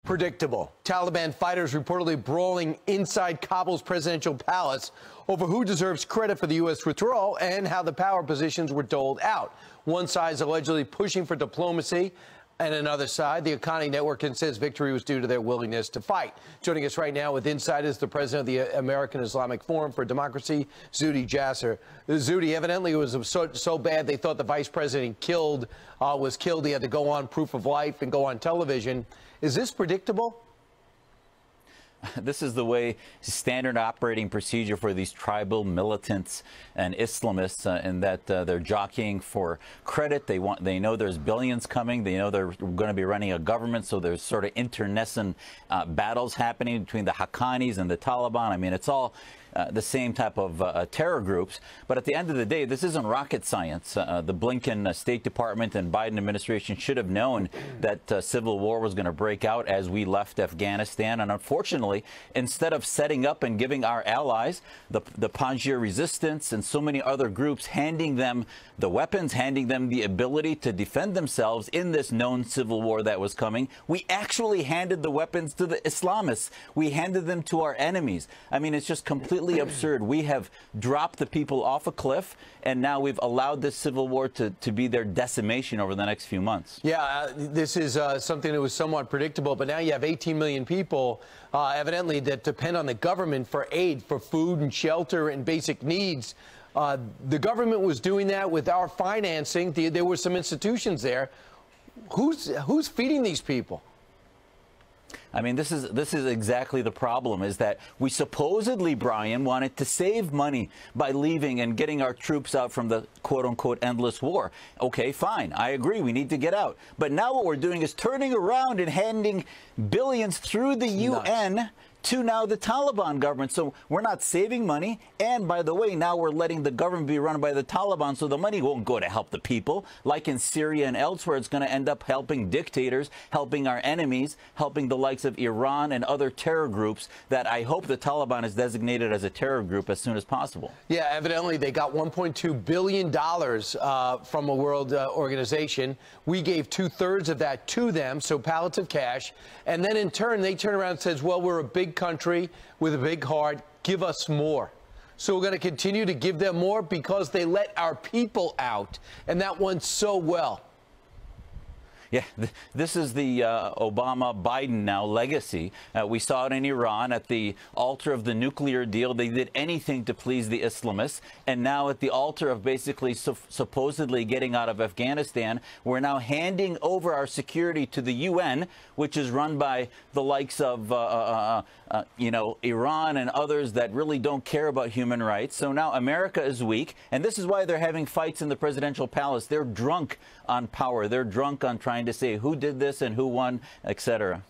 Predictable. Taliban fighters reportedly brawling inside Kabul's presidential palace over who deserves credit for the U.S. withdrawal and how the power positions were doled out. One side is allegedly pushing for diplomacy, and another side, the Akani Network, says victory was due to their willingness to fight. Joining us right now with insight is the president of the American Islamic Forum for Democracy, Zuhdi Jasser. Zuhdi, evidently it was so bad they thought the vice president was killed. He had to go on proof of life and go on television. Is this predictable? This is the way standard operating procedure for these tribal militants and Islamists, in that they're jockeying for credit. They know there's billions coming. They know they're going to be running a government. So there's sort of internecine battles happening between the Haqqanis and the Taliban. I mean, it's all the same type of terror groups. But at the end of the day, this isn't rocket science. The Blinken State Department and Biden administration should have known that civil war was going to break out as we left Afghanistan. And unfortunately, instead of setting up and giving our allies, the Panjshir resistance and so many other groups, handing them the weapons, handing them the ability to defend themselves in this known civil war that was coming, we actually handed the weapons to the Islamists. We handed them to our enemies. I mean, it's just completely absurd. We have dropped the people off a cliff, and now we've allowed this civil war to be their decimation over the next few months. Yeah, this is something that was somewhat predictable, but now you have 18 million people, evidently, that depend on the government for aid, for food and shelter and basic needs. The government was doing that with our financing. There were some institutions there. Who's feeding these people? I mean, this is exactly the problem, is that we supposedly, Brian, wanted to save money by leaving and getting our troops out from the quote-unquote endless war. Okay, fine. I agree. We need to get out. But now what we're doing is turning around and handing billions through the UN to now the Taliban government. So we're not saving money. And by the way, now we're letting the government be run by the Taliban. So the money won't go to help the people. Like in Syria and elsewhere, it's going to end up helping dictators, helping our enemies, helping the likes of Iran and other terror groups that I hope the Taliban is designated as a terror group as soon as possible. Yeah, evidently they got $1.2 billion from a world organization. We gave 2/3 of that to them, so pallets of cash. And then in turn, they turn around and says, well, we're a big country with a big heart, give us more. So we're going to continue to give them more because they let our people out, and that went so well. Yeah, this is the Obama-Biden now legacy. We saw it in Iran at the altar of the nuclear deal. They did anything to please the Islamists. And now at the altar of basically supposedly getting out of Afghanistan, we're now handing over our security to the UN, which is run by the likes of, Iran and others that really don't care about human rights. So now America is weak. And this is why they're having fights in the presidential palace. They're drunk on power. They're drunk on trying to say who did this and who won, etc.